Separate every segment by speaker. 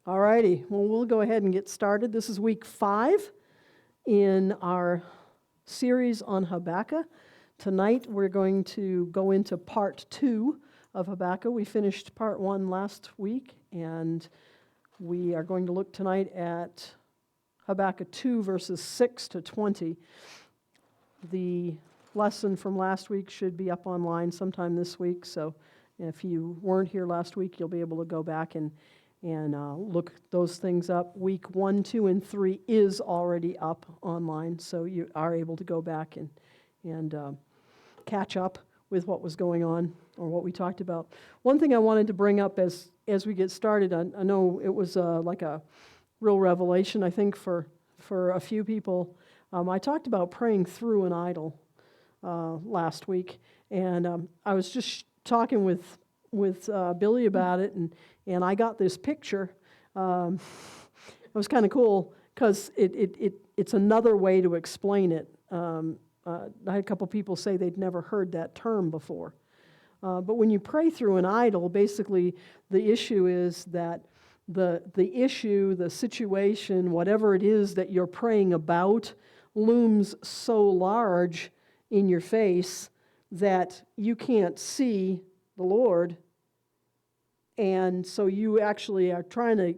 Speaker 1: All righty. Well, we'll go ahead and get started. This is week 5 in our series on Habakkuk. Tonight we're going to go into part 2 of Habakkuk. We finished part 1 last week, and we are going to look tonight at Habakkuk 2, verses 6 to 20. The lesson from last week should be up online sometime this week, so if you weren't here last week, you'll be able to go back and look those things up. Week 1, 2, and 3 is already up online, so you are able to go back and catch up with what was going on or what we talked about. One thing I wanted to bring up as we get started, I know it was like a real revelation, I think, for a few people. I talked about praying through an idol last week, and I was just talking with Billy about it, and I got this picture. It was kind of cool because it's another way to explain it. I had a couple people say they'd never heard that term before. But when you pray through an idol, basically the issue is that the issue, the situation, whatever it is that you're praying about, looms so large in your face that you can't see the Lord, and so you actually are trying to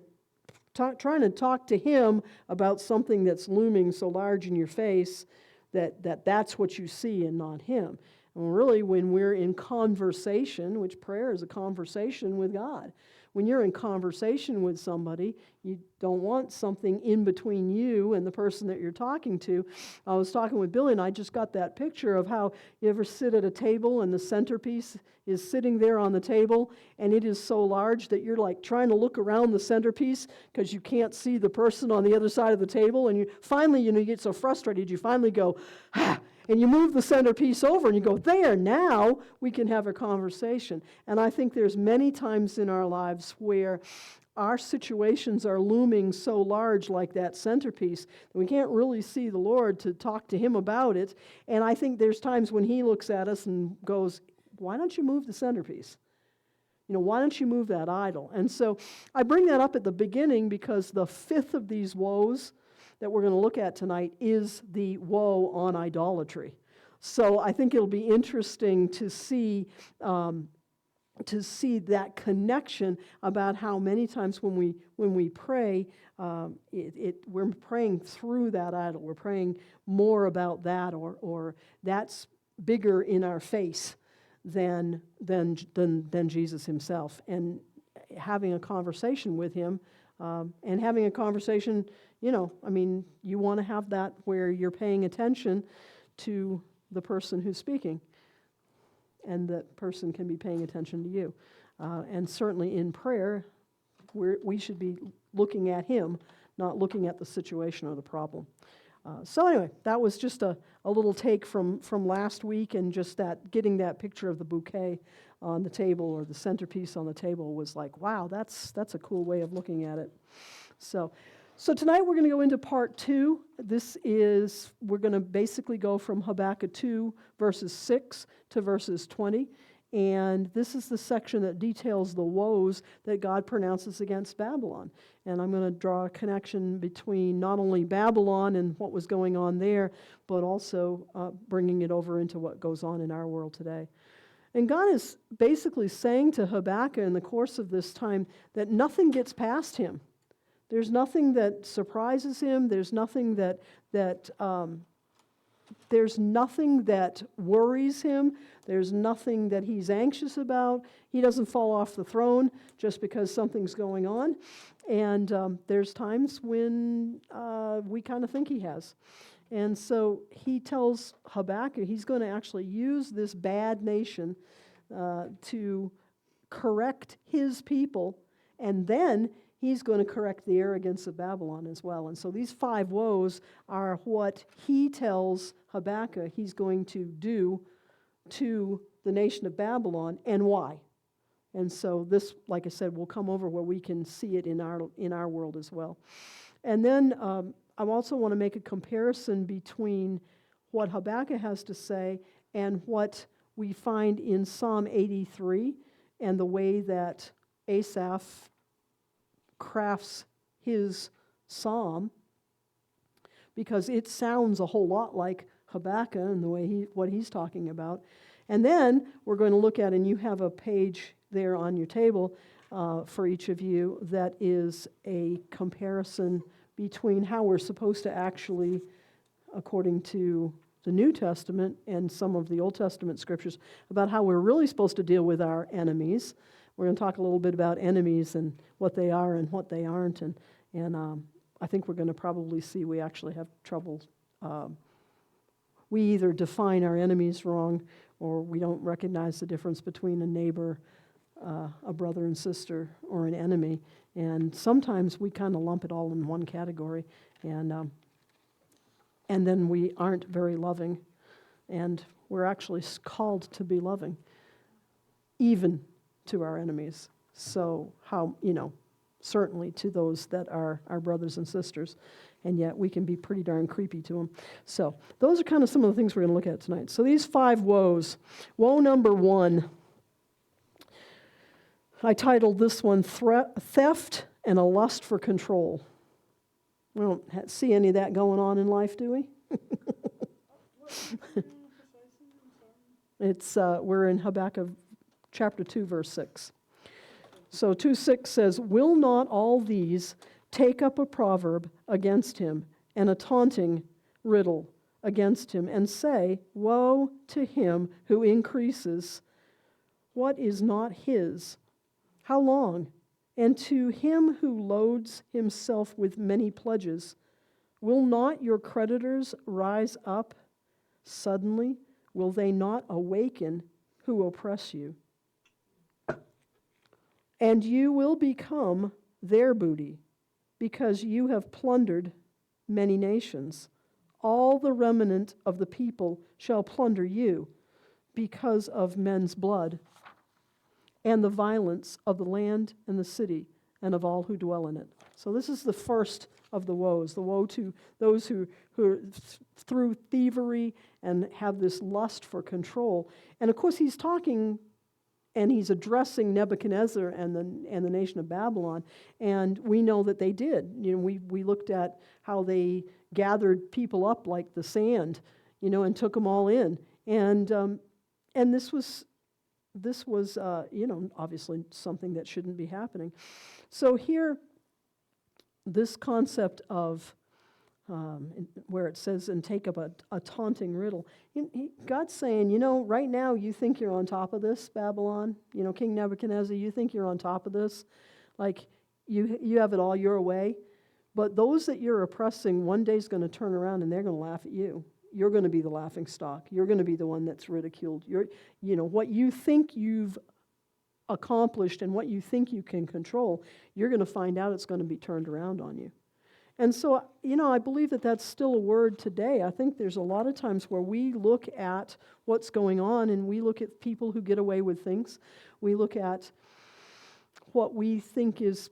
Speaker 1: talk to Him about something that's looming so large in your face that's what you see and not Him. And really, when we're in conversation, which prayer is a conversation with God, when you're in conversation with somebody, you don't want something in between you and the person that you're talking to. I was talking with Billy, and I just got that picture of how you ever sit at a table and the centerpiece is sitting there on the table, and it is so large that you're like trying to look around the centerpiece because you can't see the person on the other side of the table, and you finally, you get so frustrated, you finally go, and you move the centerpiece over and you go, there, now we can have a conversation. And I think there's many times in our lives where our situations are looming so large like that centerpiece that we can't really see the Lord to talk to Him about it. And I think there's times when He looks at us and goes, why don't you move the centerpiece? Why don't you move that idol? And so I bring that up at the beginning because the 5th of these woes that we're going to look at tonight is the woe on idolatry. So I think it'll be interesting to see that connection about how many times when we pray, we're praying through that idol. We're praying more about that, or that's bigger in our face than Jesus Himself. And having a conversation with Him, and having a conversation, you want to have that where you're paying attention to the person who's speaking, and that person can be paying attention to you. And certainly in prayer, we should be looking at Him, not looking at the situation or the problem. So anyway, that was just a little take from last week, and just that getting that picture of the bouquet on the table or the centerpiece on the table was like, wow, that's a cool way of looking at it. So tonight we're going to go into part 2. We're going to basically go from Habakkuk 2, verses 6 to verses 20. And this is the section that details the woes that God pronounces against Babylon. And I'm going to draw a connection between not only Babylon and what was going on there, but also bringing it over into what goes on in our world today. And God is basically saying to Habakkuk in the course of this time that nothing gets past him. There's nothing that surprises him. There's nothing that worries him. There's nothing that he's anxious about. He doesn't fall off the throne just because something's going on. And there's times when we kind of think he has. And so he tells Habakkuk he's going to actually use this bad nation to correct his people, and then He's going to correct the arrogance of Babylon as well. And so these 5 woes are what he tells Habakkuk he's going to do to the nation of Babylon, and why. And so this, like I said, will come over where we can see it in our world as well. And then I also want to make a comparison between what Habakkuk has to say and what we find in Psalm 83 and the way that Asaph crafts his psalm, because it sounds a whole lot like Habakkuk and the way what he's talking about. And then we're going to look at, and you have a page there on your table for each of you that is a comparison between how we're supposed to actually, according to the New Testament and some of the Old Testament scriptures, about how we're really supposed to deal with our enemies. We're going to talk a little bit about enemies and what they are and what they aren't, and I think we're going to probably see we actually have trouble. We either define our enemies wrong, or we don't recognize the difference between a neighbor, a brother and sister, or an enemy. And sometimes we kind of lump it all in one category, and then we aren't very loving. And we're actually called to be loving, even to our enemies. So how, certainly to those that are our brothers and sisters, and yet we can be pretty darn creepy to them. So those are kind of some of the things we're going to look at tonight. So these 5 woes. Woe number 1, I titled this one, Theft and a Lust for Control. We don't see any of that going on in life, do we? We're in Habakkuk chapter 2, verse 6. So 2:6 says, Will not all these take up a proverb against him and a taunting riddle against him, and say, Woe to him who increases what is not his. How long? And to him who loads himself with many pledges. Will not your creditors rise up suddenly? Will they not awaken who oppress you? And you will become their booty, because you have plundered many nations. All the remnant of the people shall plunder you because of men's blood, and the violence of the land and the city, and of all who dwell in it. So this is the first of the woes, the woe to those who are through thievery and have this lust for control. And of course he's talking, and he's addressing Nebuchadnezzar and the nation of Babylon, and we know that they did. We looked at how they gathered people up like the sand, and took them all in, and this was obviously something that shouldn't be happening. So here, this concept of where it says, and take up a taunting riddle. God's saying, right now you think you're on top of this, Babylon. King Nebuchadnezzar, you think you're on top of this. Like, you have it all your way. But those that you're oppressing, one day's going to turn around and they're going to laugh at you. You're going to be the laughing stock. You're going to be the one that's ridiculed. What you think you've accomplished and what you think you can control, you're going to find out it's going to be turned around on you. And so, I believe that that's still a word today. I think there's a lot of times where we look at what's going on, and we look at people who get away with things. We look at what we think is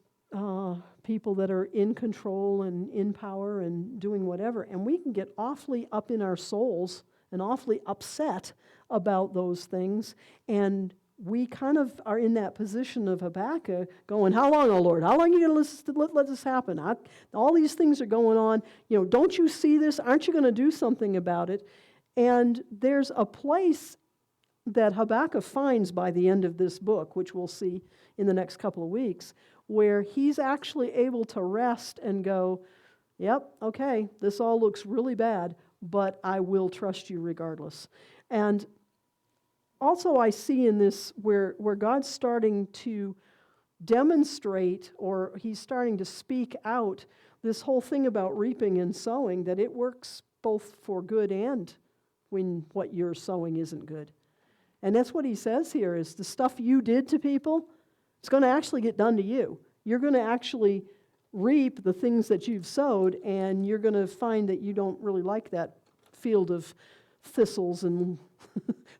Speaker 1: people that are in control and in power and doing whatever, and we can get awfully up in our souls and awfully upset about those things, and we kind of are in that position of Habakkuk going, how long, O Lord? How long are you going to let this happen? All these things are going on. Don't you see this? Aren't you going to do something about it? And there's a place that Habakkuk finds by the end of this book, which we'll see in the next couple of weeks, where he's actually able to rest and go, yep, okay, this all looks really bad, but I will trust you regardless. And also I see in this where God's starting to demonstrate, or he's starting to speak out, this whole thing about reaping and sowing, that it works both for good and when what you're sowing isn't good. And that's what he says here, is the stuff you did to people, it's going to actually get done to you. You're going to actually reap the things that you've sowed, and you're going to find that you don't really like that field of thistles and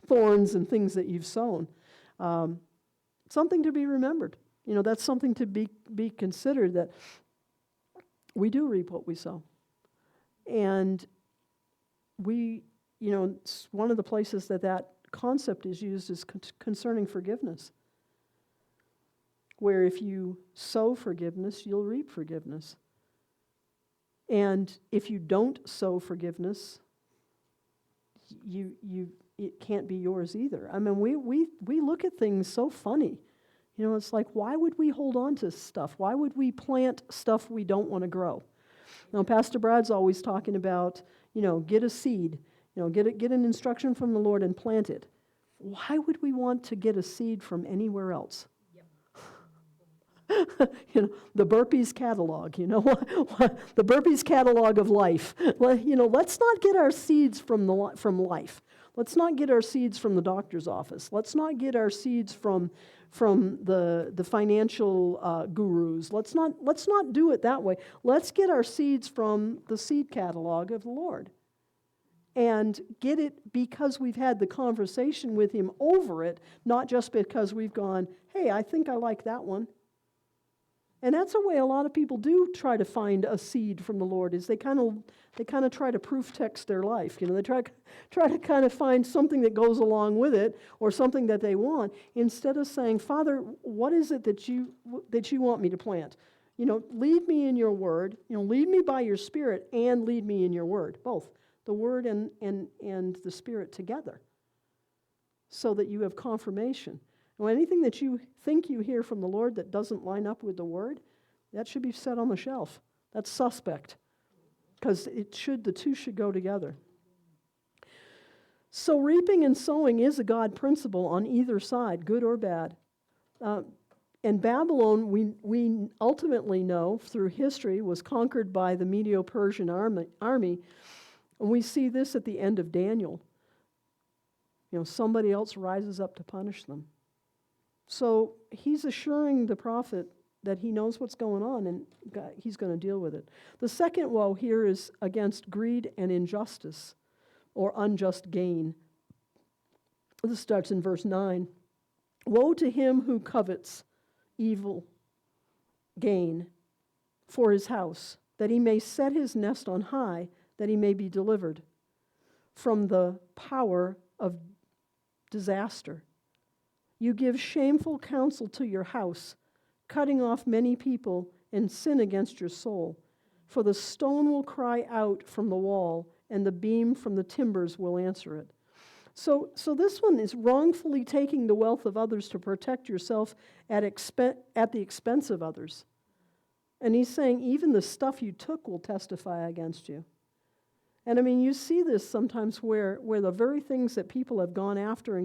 Speaker 1: thorns and things that you've sown. Something to be remembered. That's something to be considered, that we do reap what we sow. And it's one of the places that concept is used is concerning forgiveness. where if you sow forgiveness, you'll reap forgiveness. And if you don't sow forgiveness, it can't be yours either. I mean, we look at things so funny. You know, it's like, why would we hold on to stuff? Why would we plant stuff we don't want to grow? Now, Pastor Brad's always talking about, get a seed, get an instruction from the Lord and plant it. Why would we want to get a seed from anywhere else? The burpees catalog, the burpees catalog of life. Let's not get our seeds from life. Let's not get our seeds from the doctor's office. Let's not get our seeds from the financial gurus. Let's not do it that way. Let's get our seeds from the seed catalog of the Lord. And get it because we've had the conversation with Him over it, not just because we've gone, hey, I think I like that one. And that's a way a lot of people do try to find a seed from the Lord, is they kind of try to proof text their life. They try to kind of find something that goes along with it or something that they want, instead of saying, Father, what is it that you want me to plant? Lead me in your word. Lead me by your Spirit and lead me in your word, both the word and the Spirit together, so that you have confirmation. Now, anything that you think you hear from the Lord that doesn't line up with the Word, that should be set on the shelf. That's suspect, because the two should go together. So reaping and sowing is a God principle on either side, good or bad. And Babylon, we ultimately know through history, was conquered by the Medo-Persian army, and we see this at the end of Daniel. Somebody else rises up to punish them. So he's assuring the prophet that he knows what's going on and he's going to deal with it. The second woe here is against greed and injustice, or unjust gain. This starts in verse 9. Woe to him who covets evil gain for his house, that he may set his nest on high, that he may be delivered from the power of disaster. You give shameful counsel to your house, cutting off many people, and sin against your soul. For the stone will cry out from the wall, and the beam from the timbers will answer it. So this one is wrongfully taking the wealth of others to protect yourself at the expense of others. And he's saying even the stuff you took will testify against you. And I mean, you see this sometimes where the very things that people have gone after,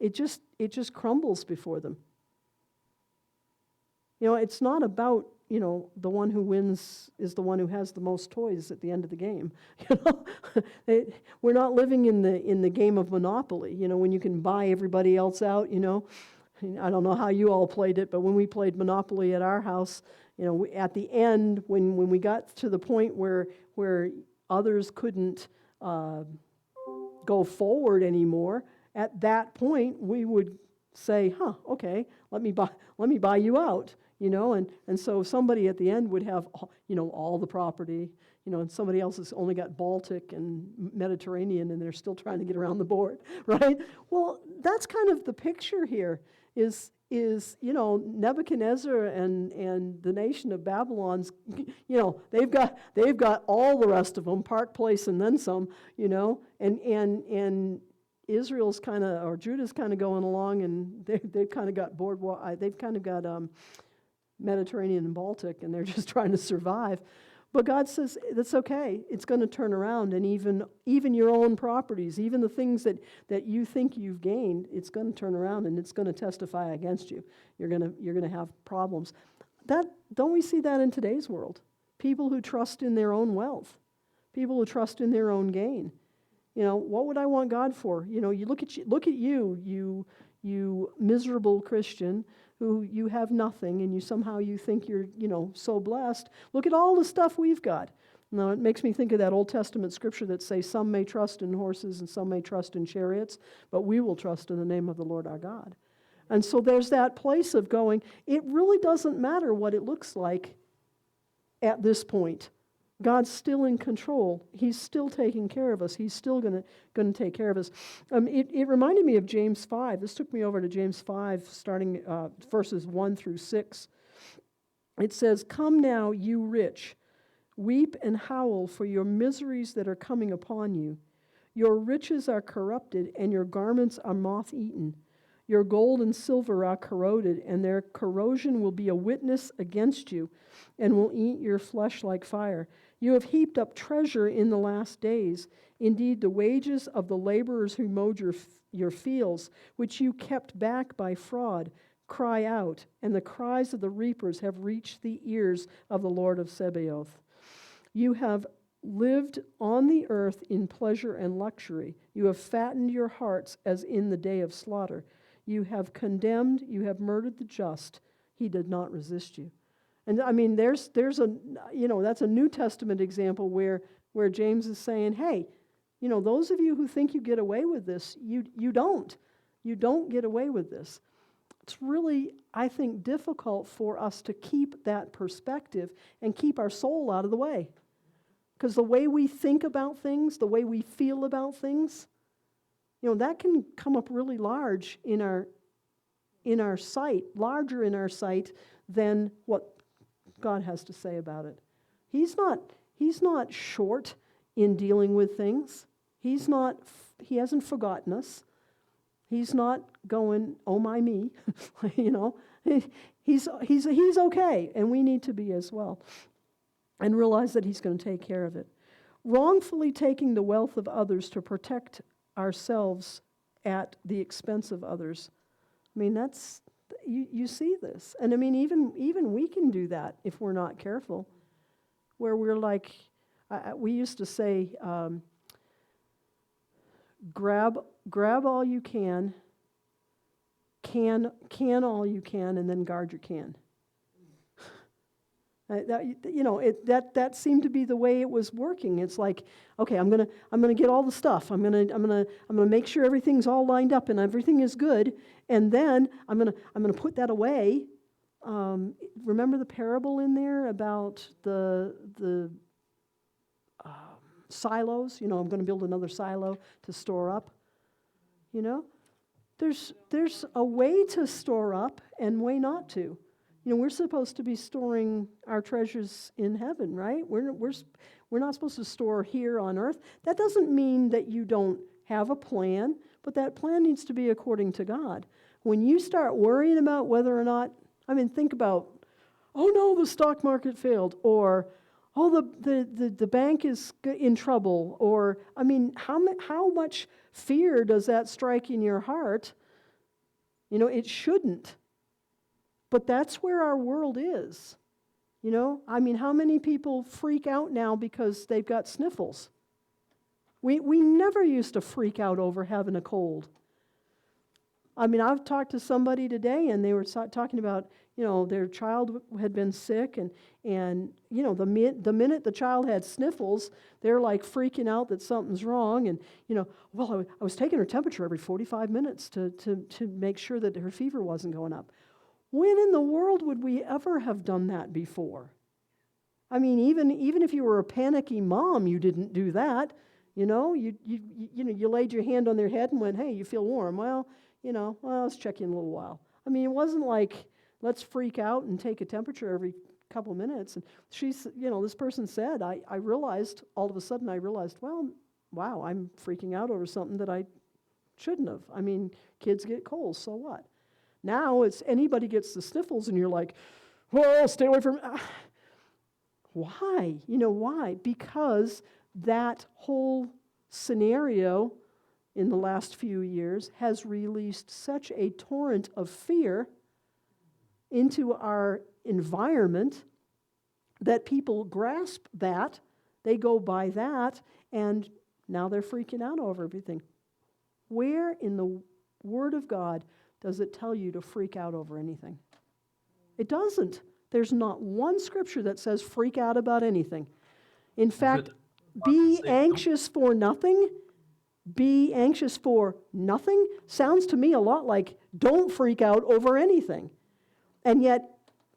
Speaker 1: it just crumbles before them. It's not about, the one who wins is the one who has the most toys at the end of the game. We're not living in the game of Monopoly, when you can buy everybody else out, I don't know how you all played it, but when we played Monopoly at our house, at the end, when we got to the point where others couldn't go forward anymore, at that point we would say, okay, let me buy you out, and so somebody at the end would have, all the property, and somebody else has only got Baltic and Mediterranean, and they're still trying to get around the board, right? Well, that's kind of the picture here, is Nebuchadnezzar and the nation of Babylon's, they've got all the rest of them, Park Place and then some, and Israel's kind of, or Judah's kind of going along, and they've kind of got they've kind of got Mediterranean and Baltic, and they're just trying to survive. But God says, that's okay. It's going to turn around, and even your own properties, even the things that you think you've gained, it's going to turn around, and it's going to testify against you. You're going to have problems. Don't we see that in today's world? People who trust in their own wealth, people who trust in their own gain. What would I want God for? You look at you, you miserable Christian, who you have nothing, and you think you're, so blessed. Look at all the stuff we've got. Now, it makes me think of that Old Testament scripture that says, some may trust in horses and some may trust in chariots, but we will trust in the name of the Lord our God. And so there's that place of going, it really doesn't matter what it looks like at this point. God's still in control. He's still taking care of us. He's still going to take care of us. It reminded me of James 5. This took me over to James 5, starting verses 1 through 6. It says, "Come now, you rich, weep and howl for your miseries that are coming upon you. Your riches are corrupted, and your garments are moth-eaten. Your gold and silver are corroded, and their corrosion will be a witness against you, and will eat your flesh like fire. You have heaped up treasure in the last days. Indeed, the wages of the laborers who mowed your fields, which you kept back by fraud, cry out, and the cries of the reapers have reached the ears of the Lord of Sabaoth. You have lived on the earth in pleasure and luxury. You have fattened your hearts as in the day of slaughter. You have condemned, you have murdered the just. He did not resist you." And I mean, there's a, that's a New Testament example where James is saying, hey, those of you who think you get away with this, you don't. You don't get away with this. It's really, I think, difficult for us to keep that perspective and keep our soul out of the way. Because the way we think about things, the way we feel about things, that can come up really large in our sight, larger in our sight than what God has to say about it. He's not short in dealing with things. He hasn't forgotten us. He's not going, oh my me, He's okay, and we need to be as well. And realize that He's going to take care of it. Wrongfully taking the wealth of others to protect ourselves at the expense of others. I mean, that's, you see this. And I mean, even we can do that if we're not careful. Where we're like, we used to say, grab all you can all you can, and then guard your can. That seemed to be the way it was working. It's like, okay, I'm gonna get all the stuff. I'm gonna make sure everything's all lined up and everything is good, and then I'm gonna put that away. Remember the parable in there about the silos? I'm going to build another silo to store up. There's a way to store up and way not to. We're supposed to be storing our treasures in heaven, right? We're not supposed to store here on earth. That doesn't mean that you don't have a plan, but that plan needs to be according to God. When you start worrying about whether or not, think about, oh no, the stock market failed, or oh, the bank is in trouble, or how much fear does that strike in your heart? It shouldn't. But that's where our world is. How many people freak out now because they've got sniffles? We never used to freak out over having a cold. I've talked to somebody today, and they were talking about, their child had been sick, and the minute the child had sniffles, they're like freaking out that something's wrong, and I was taking her temperature every 45 minutes to make sure that her fever wasn't going up. When in the world would we ever have done that before? Even if you were a panicky mom, you didn't do that. You laid your hand on their head and went, hey, you feel warm. Well, let's check in a little while. It wasn't like, let's freak out and take a temperature every couple of minutes. And this person said, I realized, all of a sudden I realized, well, wow, I'm freaking out over something that I shouldn't have. Kids get colds, so what? Now it's anybody gets the sniffles and you're like, whoa, stay away from me. Why? Why? Because that whole scenario in the last few years has released such a torrent of fear into our environment that people grasp that, they go by that, and now they're freaking out over everything. Where in the Word of God does it tell you to freak out over anything? It doesn't. There's not one scripture that says freak out about anything. In fact, be anxious for nothing. Be anxious for nothing sounds to me a lot like don't freak out over anything. And yet,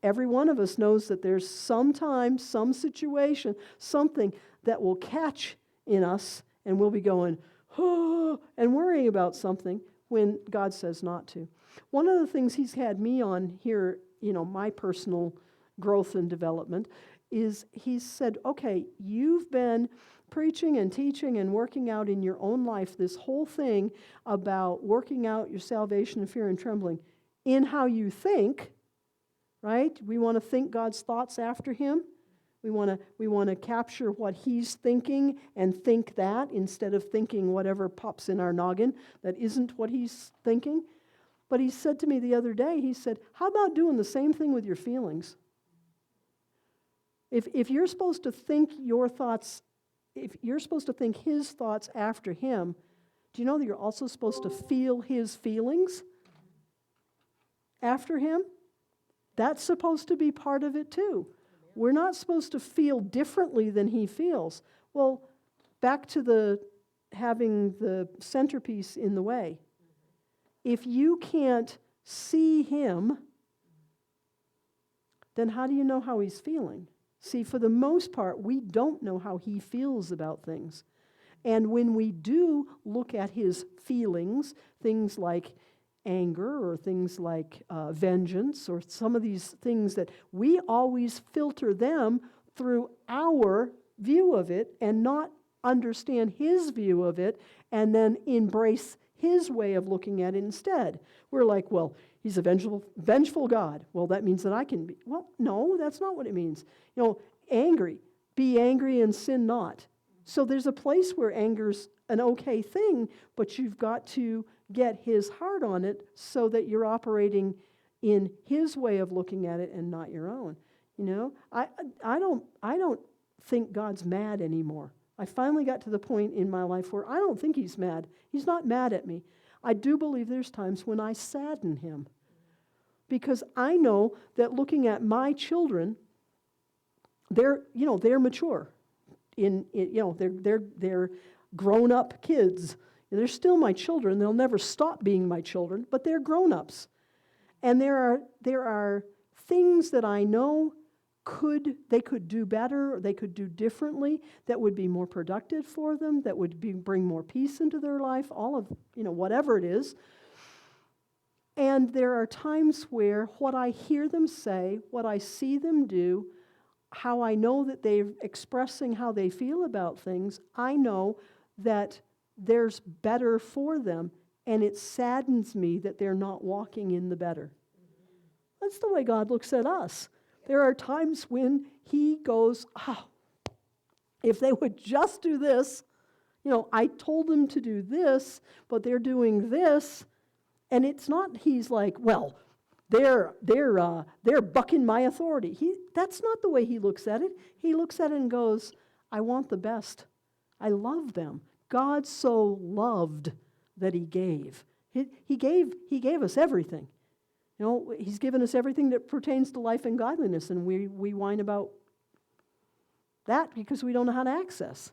Speaker 1: every one of us knows that there's some time, some situation, something that will catch in us, and we'll be going, oh, and worrying about something when God says not to. One of the things he's had me on here, my personal growth and development, is he's said, okay, you've been preaching and teaching and working out in your own life this whole thing about working out your salvation in fear and trembling in how you think, right? We want to think God's thoughts after him. We want to capture what he's thinking and think that instead of thinking whatever pops in our noggin that isn't what he's thinking. But he said to me the other day, he said, how about doing the same thing with your feelings? If you're supposed to think your thoughts, if you're supposed to think his thoughts after him, do you know that you're also supposed to feel his feelings after him? That's supposed to be part of it too. We're not supposed to feel differently than he feels. Well, back to having the centerpiece in the way. If you can't see him, then how do you know how he's feeling? See, for the most part, we don't know how he feels about things. And when we do look at his feelings, things like anger or things like vengeance or some of these things that we always filter them through our view of it and not understand his view of it and then embrace his way of looking at it instead. We're like, well, he's a vengeful God. Well, that means that I can be. Well, no, that's not what it means. Angry. Be angry and sin not. So there's a place where anger's an okay thing, but you've got to get his heart on it so that you're operating in his way of looking at it and not your own. I don't think God's mad anymore. I finally got to the point in my life where I don't think he's mad. He's not mad at me. I do believe there's times when I sadden him because I know that looking at my children, they're mature. They're grown-up kids. They're still my children. They'll never stop being my children, but they're grown-ups. And there are things that I know they could do better, or they could do differently, that would be more productive for them, that would bring more peace into their life, all of, whatever it is. And there are times where what I hear them say, what I see them do, how I know that they're expressing how they feel about things, I know that there's better for them, and it saddens me that they're not walking in the better. That's the way God looks at us. There are times when he goes, if they would just do this, I told them to do this, but they're doing this, and it's not, he's like, well, they're bucking my authority. That's not the way he looks at it. He looks at it and goes, I want the best. I love them. God so loved that he gave. He gave us everything. He's given us everything that pertains to life and godliness, and we whine about that because we don't know how to access.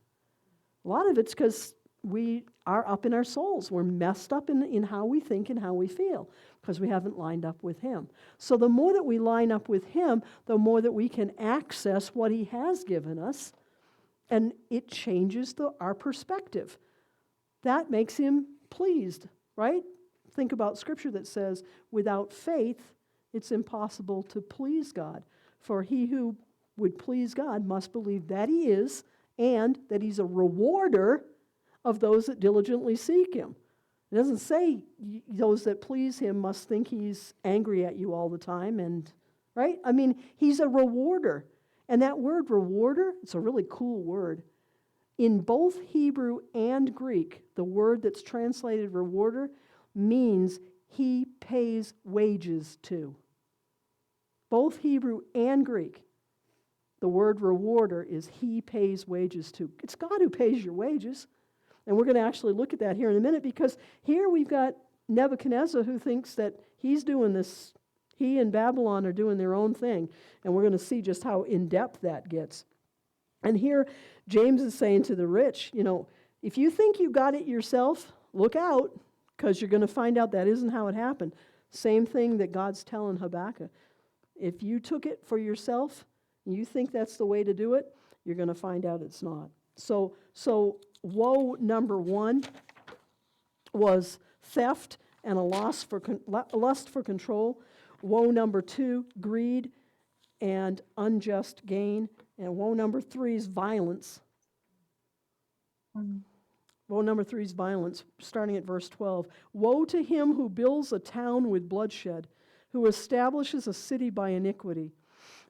Speaker 1: A lot of it's because we are up in our souls. We're messed up in how we think and how we feel because we haven't lined up with him. So the more that we line up with him, the more that we can access what he has given us, and it changes our perspective. That makes him pleased, right? Think about scripture that says, without faith, it's impossible to please God. For he who would please God must believe that he is, and that he's a rewarder of those that diligently seek him. It doesn't say those that please him must think he's angry at you all the time, right? I mean, he's a rewarder. And that word rewarder, it's a really cool word. In both Hebrew and Greek, the word that's translated rewarder means he pays wages to. Both Hebrew and Greek, the word rewarder is he pays wages to. It's God who pays your wages. And we're going to actually look at that here in a minute, because here we've got Nebuchadnezzar who thinks that he's doing this, he and Babylon are doing their own thing. And we're going to see just how in-depth that gets. And here James is saying to the rich, if you think you got it yourself, look out, because you're going to find out that isn't how it happened. Same thing that God's telling Habakkuk. If you took it for yourself, and you think that's the way to do it, you're going to find out it's not. So woe number one was theft and a lust for control. Woe number two, greed and unjust gain. And woe number three is violence. Woe number three is violence, starting at verse 12. Woe to him who builds a town with bloodshed, who establishes a city by iniquity.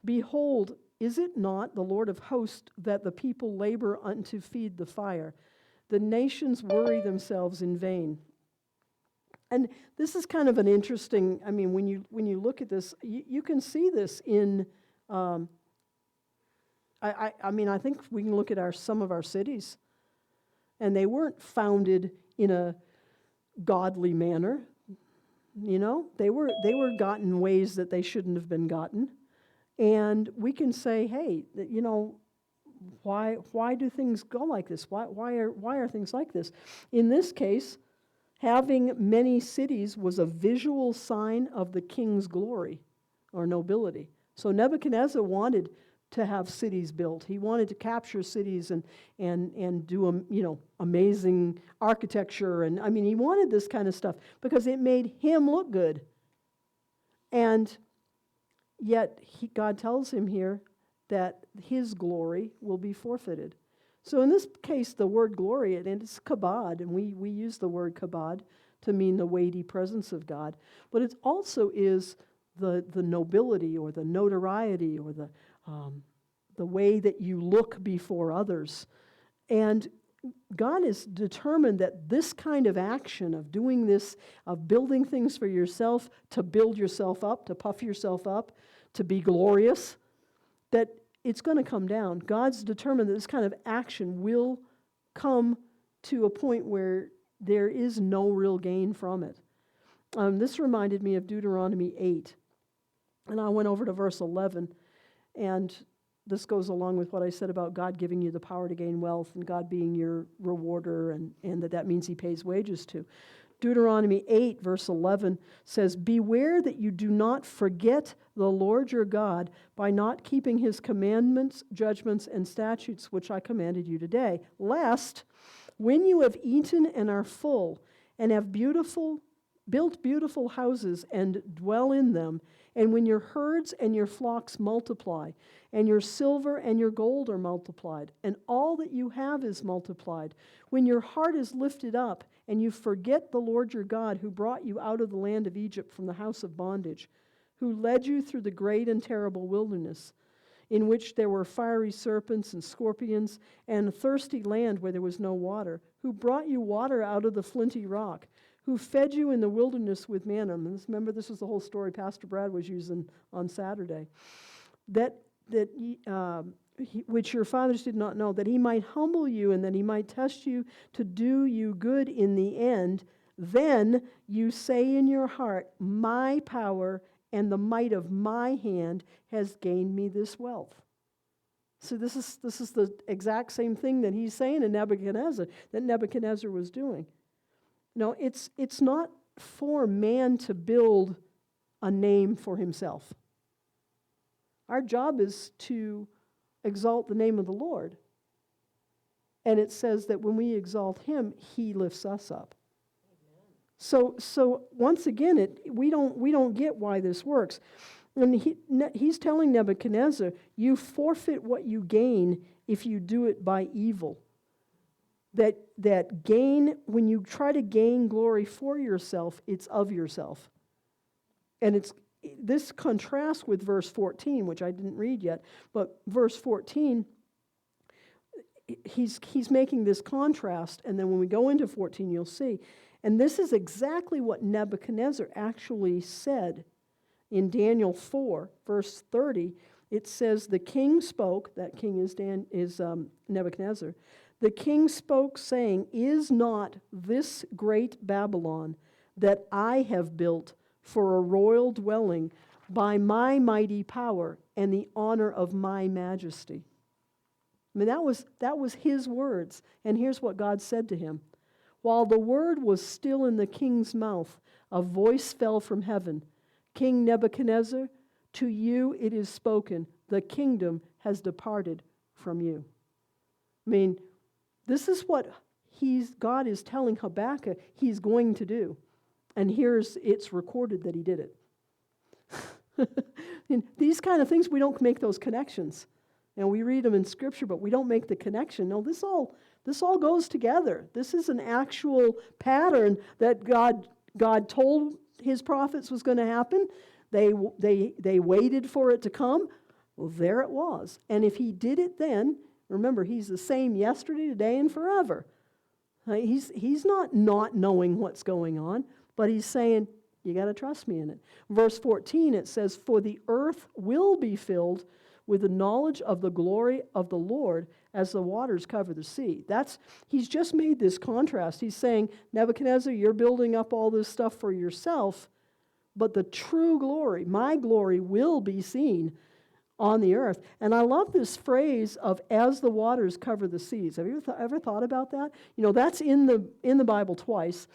Speaker 1: Behold, is it not the Lord of hosts that the people labor unto feed the fire? The nations worry themselves in vain. And this is kind of an interesting, I mean, when you look at this, you can see this in, I think we can look at some of our cities, and they weren't founded in a godly manner. You know, they were gotten in ways that they shouldn't have been gotten. And we can say, hey, you know, why do things go like this? Why are things like this? In this case, having many cities was a visual sign of the king's glory or nobility. So Nebuchadnezzar wanted to have cities built. He wanted to capture cities and do amazing architecture, and I mean he wanted this kind of stuff because it made him look good. And yet God tells him here that his glory will be forfeited. So in this case, the word glory, and it's kabod, and we use the word kabod to mean the weighty presence of God, but it also is the nobility or the notoriety or the way that you look before others. And God is determined that this kind of action of doing this, of building things for yourself, to build yourself up, to puff yourself up, to be glorious, that it's going to come down. God's determined that this kind of action will come to a point where there is no real gain from it. This reminded me of Deuteronomy 8. And I went over to verse 11, and this goes along with what I said about God giving you the power to gain wealth and God being your rewarder, and that means he pays wages to. Deuteronomy 8, verse 11 says, beware that you do not forget the Lord your God by not keeping his commandments, judgments, and statutes which I commanded you today, lest when you have eaten and are full and have built beautiful houses and dwell in them, and when your herds and your flocks multiply, and your silver and your gold are multiplied, and all that you have is multiplied, when your heart is lifted up, and you forget the Lord your God, who brought you out of the land of Egypt from the house of bondage, who led you through the great and terrible wilderness, in which there were fiery serpents and scorpions, and a thirsty land where there was no water, who brought you water out of the flinty rock, who fed you in the wilderness with manna. And remember, this was the whole story Pastor Brad was using on Saturday. Which your fathers did not know, that he might humble you and that he might test you to do you good in the end. Then you say in your heart, my power and the might of my hand has gained me this wealth. So this is the exact same thing that he's saying to Nebuchadnezzar, that Nebuchadnezzar was doing. No, it's not for man to build a name for himself. Our job is to exalt the name of the Lord. And it says that when we exalt him, he lifts us up. Amen. So once again, we don't get why this works. And he's telling Nebuchadnezzar, you forfeit what you gain if you do it by evil. That gain, when you try to gain glory for yourself, it's of yourself. And this contrasts with verse 14, which I didn't read yet, but verse 14, he's making this contrast, and then when we go into 14, you'll see. And this is exactly what Nebuchadnezzar actually said in Daniel 4, verse 30. It says, the king spoke, that king is Nebuchadnezzar. The king spoke, saying, is not this great Babylon that I have built for a royal dwelling by my mighty power and the honor of my majesty? I mean, that was his words. And here's what God said to him. While the word was still in the king's mouth, a voice fell from heaven. King Nebuchadnezzar, To you it is spoken, the kingdom has departed from you. I mean, this is what God is telling Habakkuk he's going to do. And it's recorded that he did it. And these kind of things, we don't make those connections. And we read them in Scripture, but we don't make the connection. No, this all goes together. This is an actual pattern that God told his prophets was going to happen. They waited for it to come. Well, there it was. And if he did it then, remember, he's the same yesterday, today, and forever. He's not knowing what's going on, but he's saying, you got to trust me in it. Verse 14, it says, for the earth will be filled with the knowledge of the glory of the Lord as the waters cover the sea. He's just made this contrast. He's saying, Nebuchadnezzar, you're building up all this stuff for yourself, but the true glory, my glory, will be seen on the earth. And I love this phrase of as the waters cover the seas. Have you ever thought about that? That's in the Bible twice.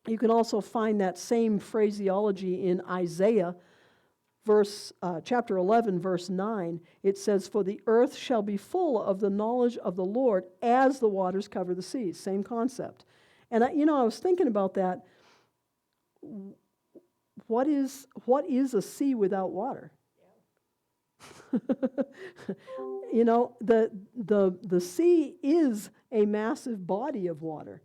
Speaker 1: You can also find that same phraseology in Isaiah, chapter 11, verse 9. It says, for the earth shall be full of the knowledge of the Lord as the waters cover the seas. Same concept. And I was thinking about that. What is a sea without water? The sea is a massive body of water.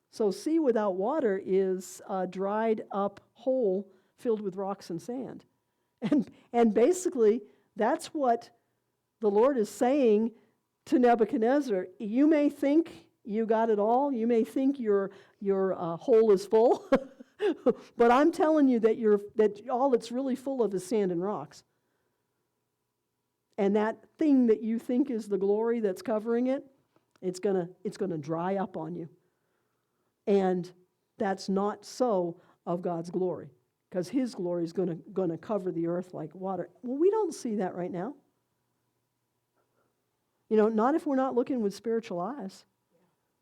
Speaker 1: So sea without water is a dried up hole filled with rocks and sand. And basically, that's what the Lord is saying to Nebuchadnezzar. You may think you got it all. You may think your hole is full. But I'm telling you that all it's really full of is sand and rocks. And that thing that you think is the glory that's covering it, it's gonna dry up on you. And that's not so of God's glory, because his glory is going to cover the earth like water. Well, we don't see that right now. Not if we're not looking with spiritual eyes.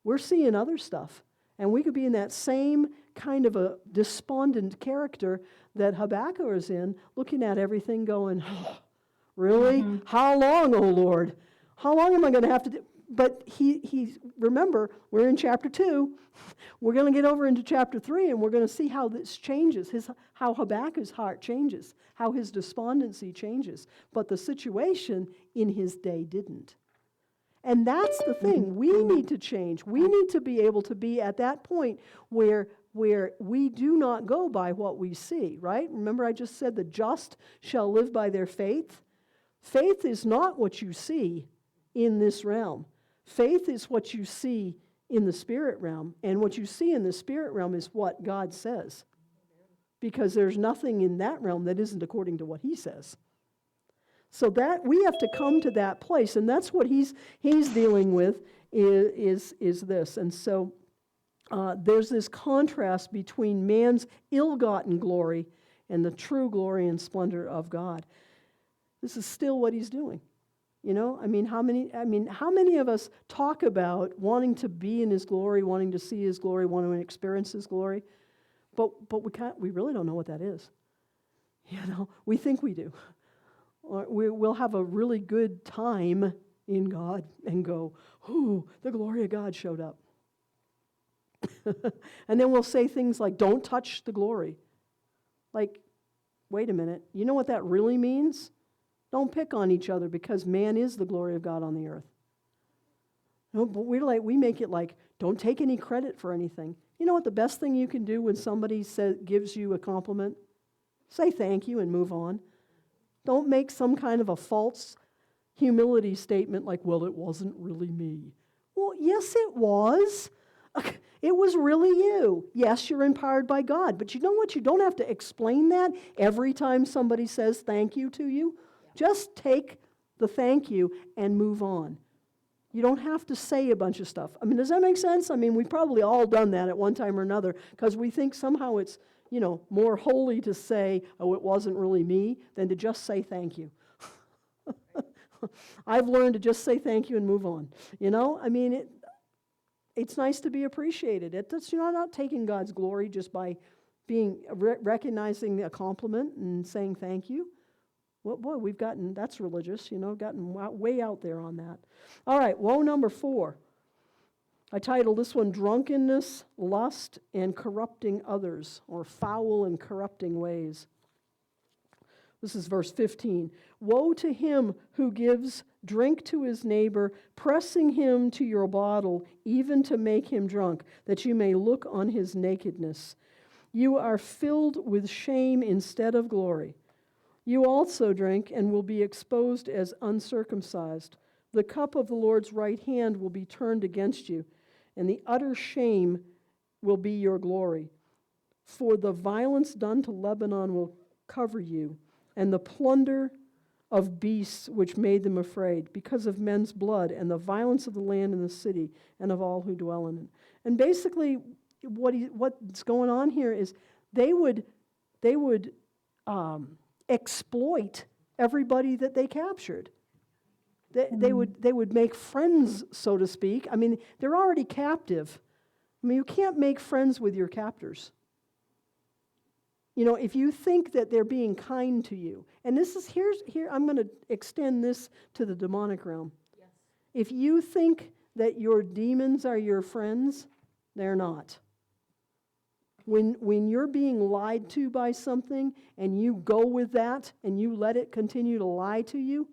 Speaker 1: We're seeing other stuff. And we could be in that same kind of a despondent character that Habakkuk is in, looking at everything going, oh, really? Mm-hmm. How long, O Lord? How long am I going to have to do? But remember, we're in chapter 2. We're going to get over into chapter 3, and we're going to see how this changes, how Habakkuk's heart changes, how his despondency changes. But the situation in his day didn't. And that's the thing. We need to change. We need to be able to be at that point where we do not go by what we see, right? Remember I just said the just shall live by their faith? Faith is not what you see in this realm. Faith is what you see in the spirit realm. And what you see in the spirit realm is what God says. Because there's nothing in that realm that isn't according to what he says. So that we have to come to that place, and that's what he's dealing with is this. And so there's this contrast between man's ill-gotten glory and the true glory and splendor of God. This is still what he's doing. How many of us talk about wanting to be in his glory, wanting to see his glory, wanting to experience his glory, but we really don't know what that is. We think we do. Or we'll have a really good time in God and go, ooh, the glory of God showed up. And then we'll say things like, don't touch the glory. Like, wait a minute, you know what that really means? Don't pick on each other, because man is the glory of God on the earth. No, but we make it like, don't take any credit for anything. You know what the best thing you can do when somebody gives you a compliment? Say thank you and move on. Don't make some kind of a false humility statement like, well, it wasn't really me. Well, yes, it was. It was really you. Yes, you're empowered by God. But you know what? You don't have to explain that every time somebody says thank you to you. Just take the thank you and move on. You don't have to say a bunch of stuff. Does that make sense? We've probably all done that at one time or another, because we think somehow it's, more holy to say, oh, it wasn't really me, than to just say thank you. I've learned to just say thank you and move on. It's nice to be appreciated. You're not taking God's glory just by recognizing a compliment and saying thank you. Well, boy, that's religious, gotten way out there on that. All right, woe number 4. I titled this one, Drunkenness, Lust, and Corrupting Others, or Foul and Corrupting Ways. This is verse 15. Woe to him who gives drink to his neighbor, pressing him to your bottle, even to make him drunk, that you may look on his nakedness. You are filled with shame instead of glory. You also drink and will be exposed as uncircumcised. The cup of the Lord's right hand will be turned against you, and the utter shame will be your glory. For the violence done to Lebanon will cover you, and the plunder of beasts which made them afraid, because of men's blood and the violence of the land and the city and of all who dwell in it. And basically, what's going on here is they would exploit everybody that they captured. They would make friends, so to speak. I mean, they're already captive. I mean, you can't make friends with your captors. If you think that they're being kind to you, and here I'm going to extend this to the demonic realm. Yes. If you think that your demons are your friends, they're not. When you're being lied to by something and you go with that and you let it continue to lie to you,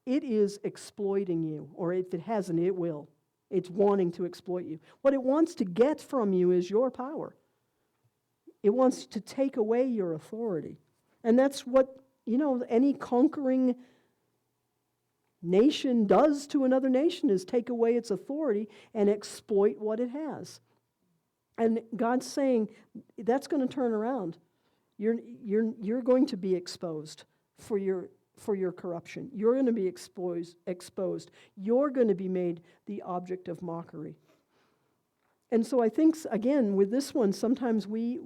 Speaker 1: it is exploiting you, or if it hasn't, it will. It's wanting to exploit you. What it wants to get from you is your power. It wants to take away your authority. And that's what, any conquering nation does to another nation, is take away its authority and exploit what it has. And God's saying, that's going to turn around. You're going to be exposed for your corruption. You're going to be exposed. You're going to be made the object of mockery. And so I think, again, with this one, sometimes we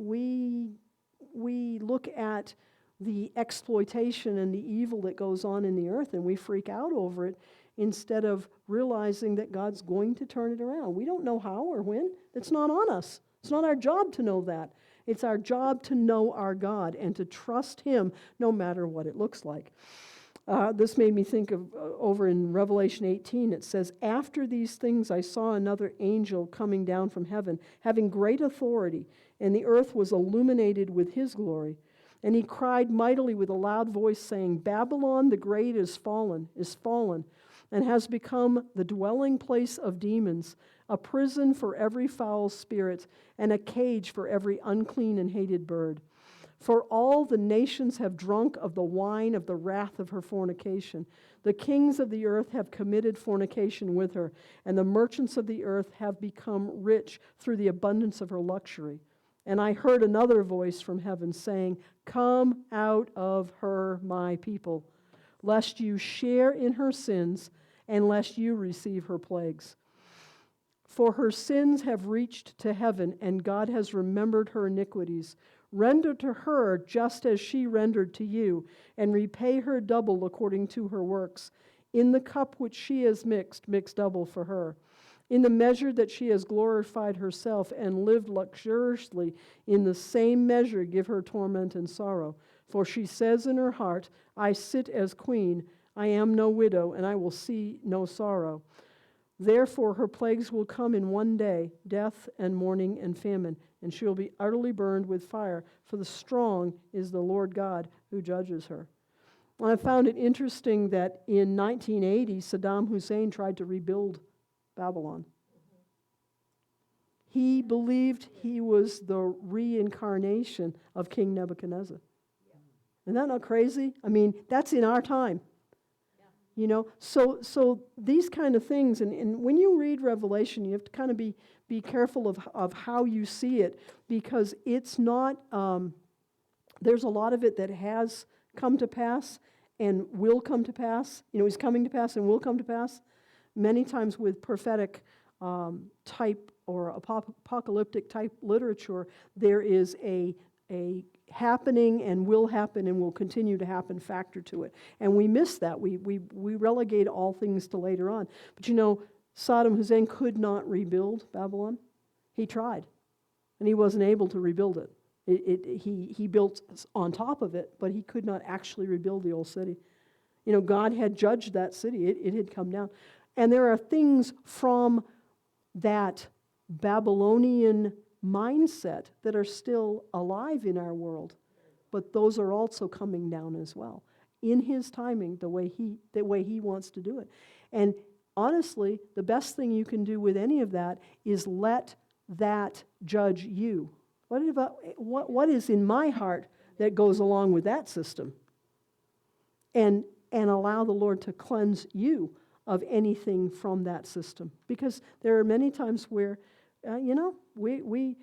Speaker 1: look at the exploitation and the evil that goes on in the earth and we freak out over it instead of realizing that God's going to turn it around. We don't know how or when. It's not on us. It's not our job to know that. It's our job to know our God and to trust Him no matter what it looks like. This made me think of over in Revelation 18, it says, after these things I saw another angel coming down from heaven, having great authority, and the earth was illuminated with his glory. And he cried mightily with a loud voice, saying, Babylon the great is fallen, and has become the dwelling place of demons, a prison for every foul spirit, and a cage for every unclean and hated bird. For all the nations have drunk of the wine of the wrath of her fornication. The kings of the earth have committed fornication with her, and the merchants of the earth have become rich through the abundance of her luxury. And I heard another voice from heaven saying, Come out of her, my people, lest you share in her sins, and lest you receive her plagues. For her sins have reached to heaven, and God has remembered her iniquities. Render to her just as she rendered to you, and repay her double according to her works. In the cup which she has mixed, mix double for her. In the measure that she has glorified herself and lived luxuriously, in the same measure give her torment and sorrow. For she says in her heart, I sit as queen, I am no widow, and I will see no sorrow. Therefore her plagues will come in one day, death and mourning and famine, and she will be utterly burned with fire, for the strong is the Lord God who judges her. And I found it interesting that in 1980, Saddam Hussein tried to rebuild Babylon. He believed he was the reincarnation of King Nebuchadnezzar. Isn't that not crazy? I mean, that's in our time. You know, so these kind of things, and when you read Revelation, you have to kind of be careful of how you see it, because it's not, there's a lot of it that has come to pass and will come to pass. You know, is coming to pass and will come to pass. Many times with prophetic type or apocalyptic type literature, there is a happening and will happen and will continue to happen factor to it. And we miss that. We relegate all things to later on. But you know, Saddam Hussein could not rebuild Babylon. He tried, and he wasn't able to rebuild it. He built on top of it, but he could not actually rebuild the old city. God had judged that city. It had come down. And there are things from that Babylonian mindset that are still alive in our world, but those are also coming down as well in his timing, the way he wants to do it. And honestly, the best thing you can do with any of that is let that judge you. What is in my heart that goes along with that system? And allow the Lord to cleanse you of anything from that system. Because there are many times where, we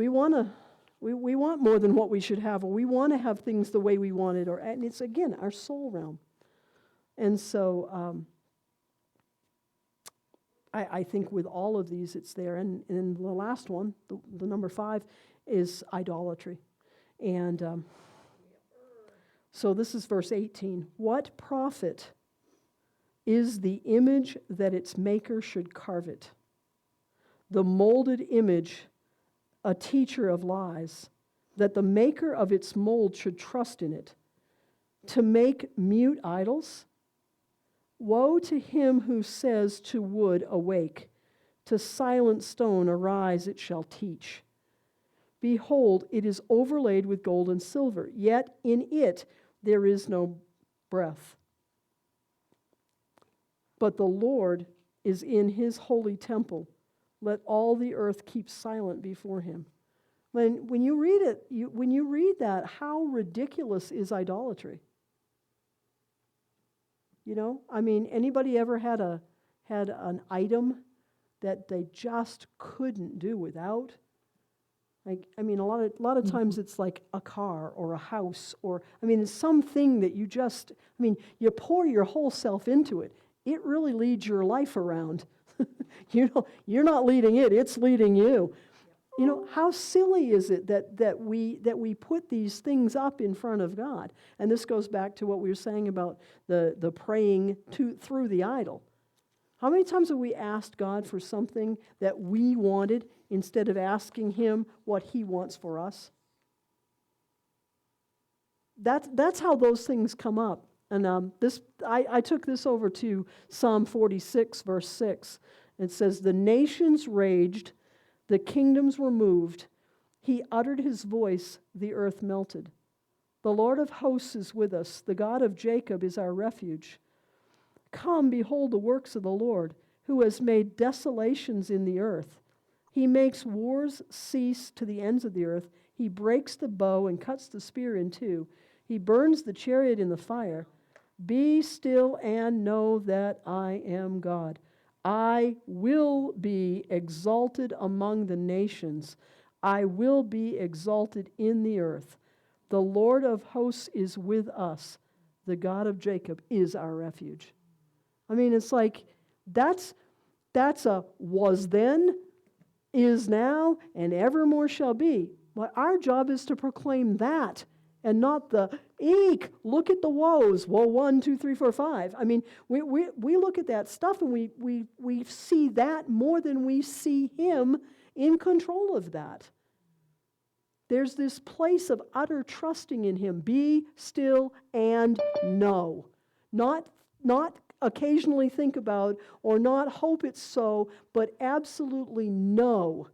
Speaker 1: want more than what we should have, or we want to have things the way we want it, and it's, again, our soul realm. And so I think with all of these it's there. And the last one, the number 5, is idolatry. And so this is verse 18. What profit is the image that its maker should carve it? The molded image, a teacher of lies, that the maker of its mold should trust in it. To make mute idols? Woe to him who says to wood, awake, to silent stone, arise, it shall teach. Behold, it is overlaid with gold and silver, yet in it there is no breath. But the Lord is in his holy temple. Let all the earth keep silent before him. When you read it, when you read that, how ridiculous is idolatry? Anybody ever had an item that they just couldn't do without? A lot of times it's like a car or a house, or it's something that you just, you pour your whole self into it. It really leads your life around. You're not leading it, it's leading you. How silly is it that we put these things up in front of God? And this goes back to what we were saying about the praying through the idol. How many times have we asked God for something that we wanted instead of asking him what he wants for us? That's how those things come up. And I took this over to Psalm 46, verse 6. It says, "The nations raged, the kingdoms were moved. He uttered his voice, the earth melted. The Lord of hosts is with us. The God of Jacob is our refuge. Come, behold the works of the Lord, who has made desolations in the earth. He makes wars cease to the ends of the earth. He breaks the bow and cuts the spear in two. He burns the chariot in the fire. Be still and know that I am God. I will be exalted among the nations. I will be exalted in the earth. The Lord of hosts is with us. The God of Jacob is our refuge." It's like that's a was then, is now, and evermore shall be. But our job is to proclaim that, and not the, eek, look at the woes. Woe 1, 2, 3, 4, 5. We look at that stuff and we see that more than we see him in control of that. There's this place of utter trusting in him. Be still and know. Not occasionally think about or not hope it's so, but absolutely know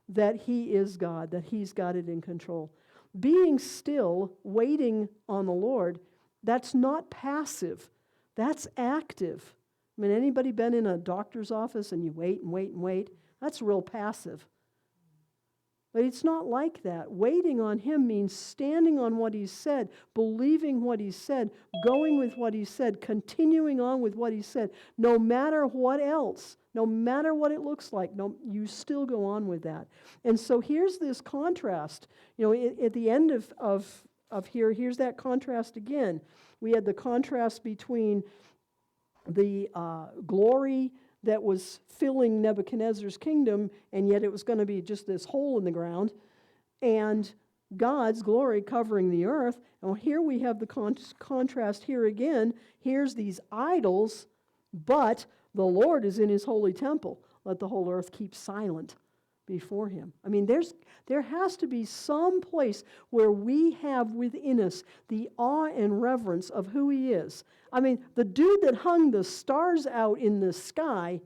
Speaker 1: that he is God, that he's got it in control. Being still, waiting on the Lord, that's not passive. That's active. Anybody been in a doctor's office and you wait and wait and wait? That's real passive. But it's not like that. Waiting on him means standing on what he said, believing what he said, going with what he said, continuing on with what he said, no matter what else, no matter what it looks like, you still go on with that. And so here's this contrast. At the end of here, here's that contrast again. We had the contrast between the glory that was filling Nebuchadnezzar's kingdom, and yet it was going to be just this hole in the ground, and God's glory covering the earth. And here we have the contrast here again. Here's these idols, but the Lord is in his holy temple. Let the whole earth keep silent before him. I mean, there has to be some place where we have within us the awe and reverence of who he is. I mean, the dude that hung the stars out in the sky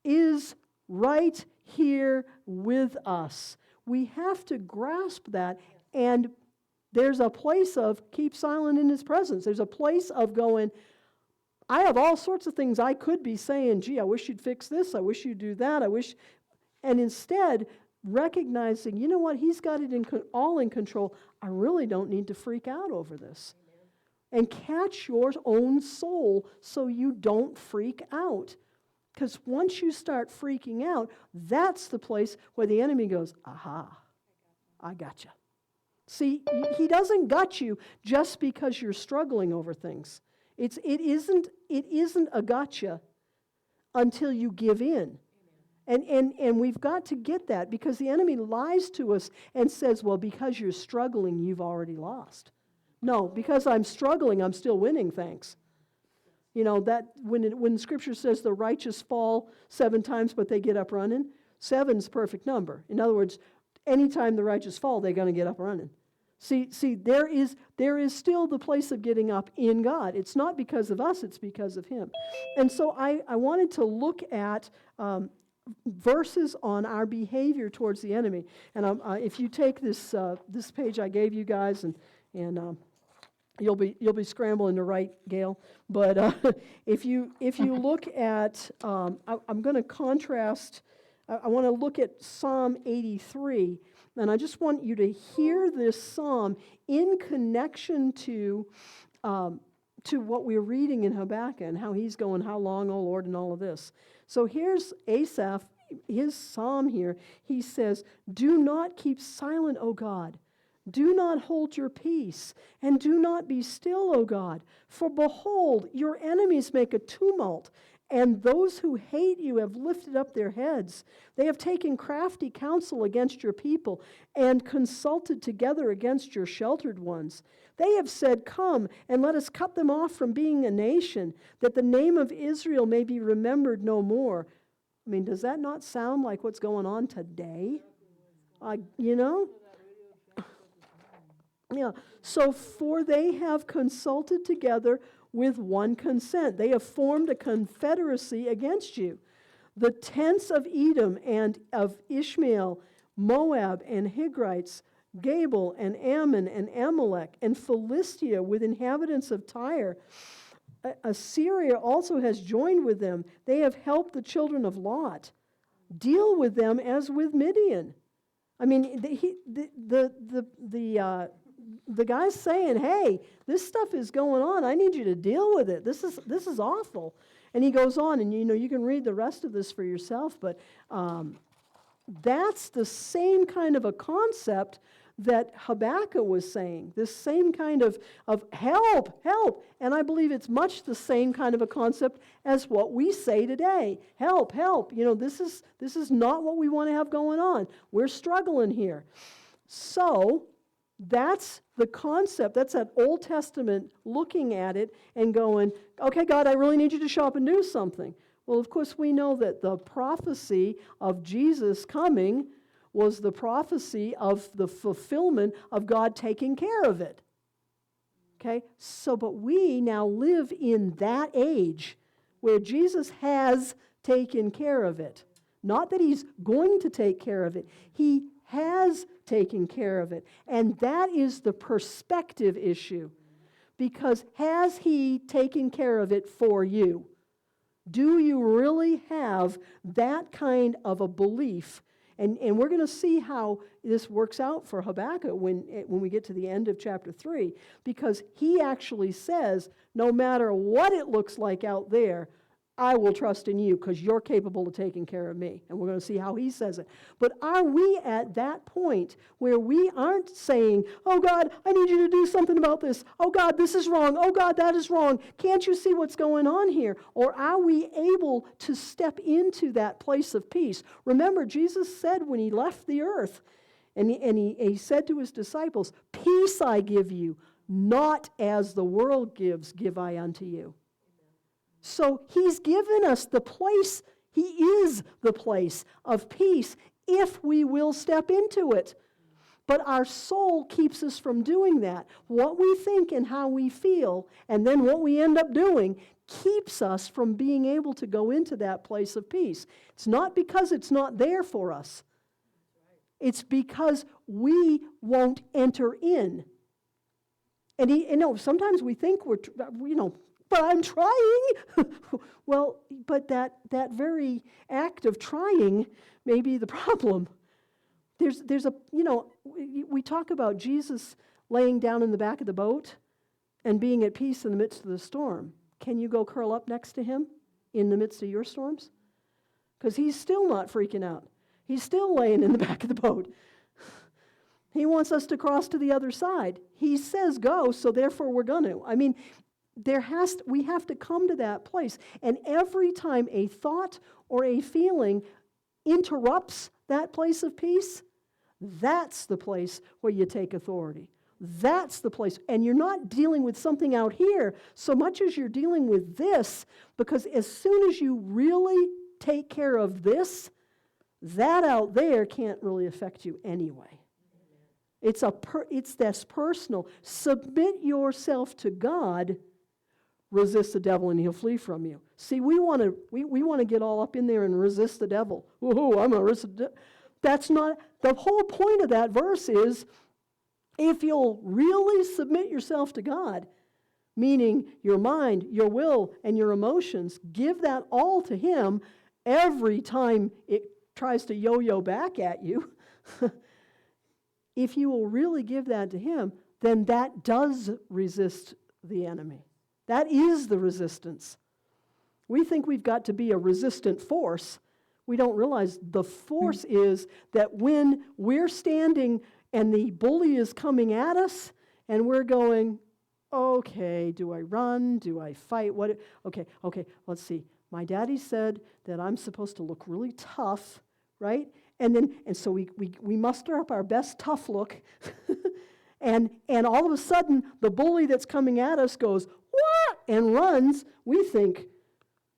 Speaker 1: is right here with us. We have to grasp that, and there's a place of keep silent in his presence. There's a place of going, I have all sorts of things I could be saying, gee, I wish you'd fix this, I wish you'd do that, and instead recognizing, you know what, he's got it all in control. I really don't need to freak out over this. Amen. And catch your own soul so you don't freak out. Because once you start freaking out, that's the place where the enemy goes, aha, I got you. See, he doesn't got you just because you're struggling over things. It isn't a gotcha until you give in. And we've got to get that, because the enemy lies to us and says, well, because you're struggling, you've already lost. No, because I'm struggling, I'm still winning, thanks. You know, that when Scripture says the righteous fall 7 times, but they get up running, 7's the perfect number. In other words, anytime the righteous fall, they're going to get up running. See, there is still the place of getting up in God. It's not because of us, it's because of him. And so I wanted to look at verses on our behavior towards the enemy. And if you take this page I gave you guys, and you'll be scrambling to write, Gail. But if you look at, I'm going to contrast. I want to look at Psalm 83, and I just want you to hear this psalm in connection to what we're reading in Habakkuk and how he's going, how long, O Lord, and all of this. So here's Asaph, his psalm here. He says, do not keep silent, O God. Do not hold your peace, and do not be still, O God. For behold, your enemies make a tumult, and those who hate you have lifted up their heads. They have taken crafty counsel against your people, and consulted together against your sheltered ones. They have said, come, and let us cut them off from being a nation, that the name of Israel may be remembered no more. I mean, does that not sound like what's going on today? You know? Yeah. So, for they have consulted together with one consent. They have formed a confederacy against you. The tents of Edom and of Ishmael, Moab and Higrites, Gabal and Ammon and Amalek, and Philistia with inhabitants of Tyre. Assyria also has joined with them. They have helped the children of Lot. Deal with them as with Midian. I mean, the guy's saying, hey, this stuff is going on. I need you to deal with it. This is awful. And he goes on, and you can read the rest of this for yourself, but that's the same kind of a concept that Habakkuk was saying, this same kind of help. And I believe it's much the same kind of a concept as what we say today. Help. This is not what we want to have going on. We're struggling here. So that's the concept. That's that Old Testament looking at it and going, okay, God, I really need you to show up and do something. Well, of course, we know that the prophecy of Jesus coming was the prophecy of the fulfillment of God taking care of it. Okay? So, but we now live in that age where Jesus has taken care of it. Not that he's going to take care of it. He has taken care of it. And that is the perspective issue. Because has he taken care of it for you? Do you really have that kind of a belief? And we're going to see how this works out for Habakkuk when we get to the end of chapter 3, because he actually says, no matter what it looks like out there, I will trust in you because you're capable of taking care of me. And we're going to see how he says it. But are we at that point where we aren't saying, oh God, I need you to do something about this. Oh God, this is wrong. Oh God, that is wrong. Can't you see what's going on here? Or are we able to step into that place of peace? Remember, Jesus said when he left the earth, and he said to his disciples, peace I give you, not as the world gives, give I unto you. So he's given us the place, he is the place of peace if we will step into it. But our soul keeps us from doing that. What we think and how we feel, and then what we end up doing, keeps us from being able to go into that place of peace. It's not because it's not there for us. It's because we won't enter in. And sometimes we think but I'm trying. Well, but that very act of trying may be the problem. There's a, we talk about Jesus laying down in the back of the boat and being at peace in the midst of the storm. Can you go curl up next to him in the midst of your storms? Because he's still not freaking out. He's still laying in the back of the boat. He wants us to cross to the other side. He says go, so therefore we're going to. I mean, we have to come to that place. And every time a thought or a feeling interrupts that place of peace, that's the place where you take authority. That's the place. And you're not dealing with something out here so much as you're dealing with this, because as soon as you really take care of this, that out there can't really affect you anyway. It's that's personal. Submit yourself to God. Resist the devil and he'll flee from you. See, we want to get all up in there and resist the devil. Whoa, I'm a resist the devil. That's not, the whole point of that verse is, if you'll really submit yourself to God, meaning your mind, your will, and your emotions, give that all to him every time it tries to yo-yo back at you. If you will really give that to him, then that does resist the enemy. That is the resistance. We think we've got to be a resistant force. We don't realize the force is that when we're standing and the bully is coming at us and we're going, okay, do I run? Do I fight? Okay, let's see. My daddy said that I'm supposed to look really tough, right? And so we muster up our best tough look and all of a sudden the bully that's coming at us goes, what? And runs. We think,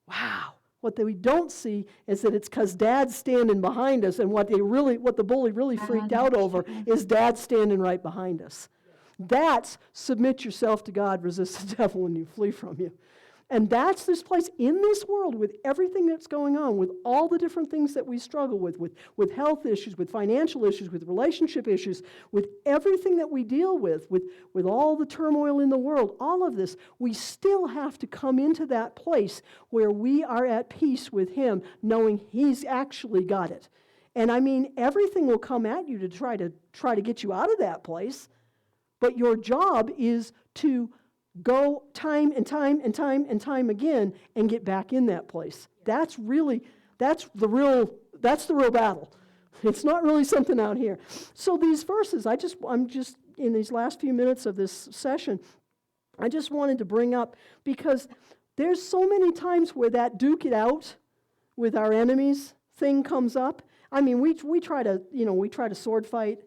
Speaker 1: wow. What we don't see is that it's because Dad's standing behind us, and what the bully really freaked out over is Dad standing right behind us. That's submit yourself to God, resist the devil, and you flee from you. And that's this place in this world with everything that's going on, with all the different things that we struggle with health issues, with financial issues, with relationship issues, with everything that we deal with all the turmoil in the world, all of this, we still have to come into that place where we are at peace with him, knowing he's actually got it. And I mean, everything will come at you to try to get you out of that place, but your job is to go time and time and time and time again and get back in that place. That's the real battle. It's not really something out here. So these verses, I'm just in these last few minutes of this session, I just wanted to bring up, because there's so many times where that duke it out with our enemies thing comes up. I mean, we try to sword fight,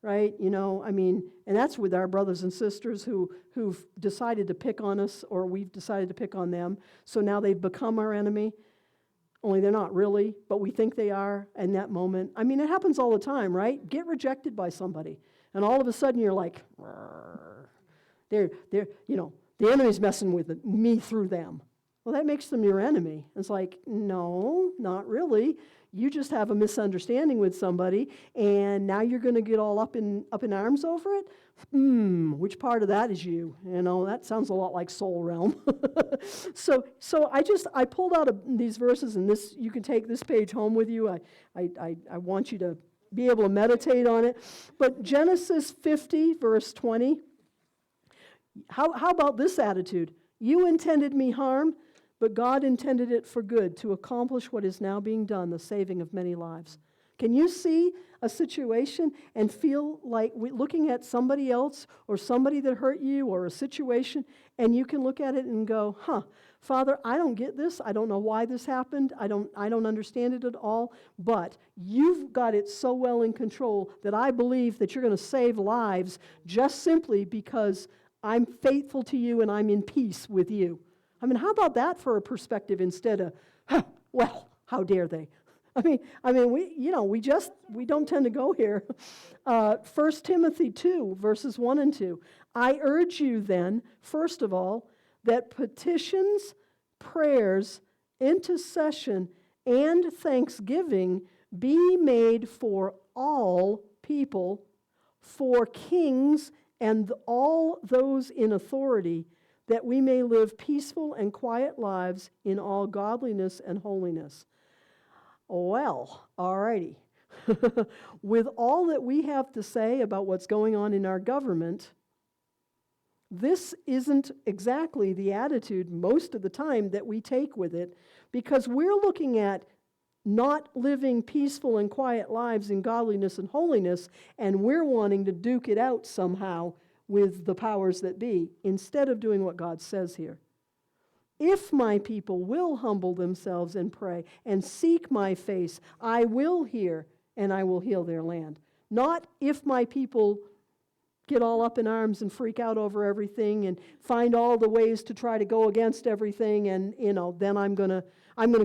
Speaker 1: right? And that's with our brothers and sisters who've decided to pick on us, or we've decided to pick on them. So now they've become our enemy, only they're not really, but we think they are in that moment. I mean, it happens all the time, right? Get rejected by somebody, and all of a sudden you're like, they're the enemy's messing with me through them. Well, that makes them your enemy. It's like, no, not really. You just have a misunderstanding with somebody, and now you're going to get all up in arms over it? Which part of that is you? That sounds a lot like soul realm. So I pulled out these verses, and this, you can take this page home with you. I want you to be able to meditate on it. But Genesis 50, verse 20, how about this attitude? You intended me harm, but God intended it for good, to accomplish what is now being done, the saving of many lives. Can you see a situation and feel like looking at somebody else or somebody that hurt you or a situation, and you can look at it and go, Father, I don't get this. I don't know why this happened. I don't understand it at all, but you've got it so well in control that I believe that you're going to save lives just simply because I'm faithful to you and I'm in peace with you. I mean, how about that for a perspective instead of, well, how dare they? we don't tend to go here. 1 Timothy 2, verses 1 and 2. I urge you then, first of all, that petitions, prayers, intercession, and thanksgiving be made for all people, for kings and all those in authority, that we may live peaceful and quiet lives in all godliness and holiness. Well, alrighty. With all that we have to say about what's going on in our government, this isn't exactly the attitude most of the time that we take with it, because we're looking at not living peaceful and quiet lives in godliness and holiness, and we're wanting to duke it out somehow with the powers that be, instead of doing what God says here. If my people will humble themselves and pray and seek my face, I will hear and I will heal their land. Not if my people get all up in arms and freak out over everything and find all the ways to try to go against everything, and then I'm gonna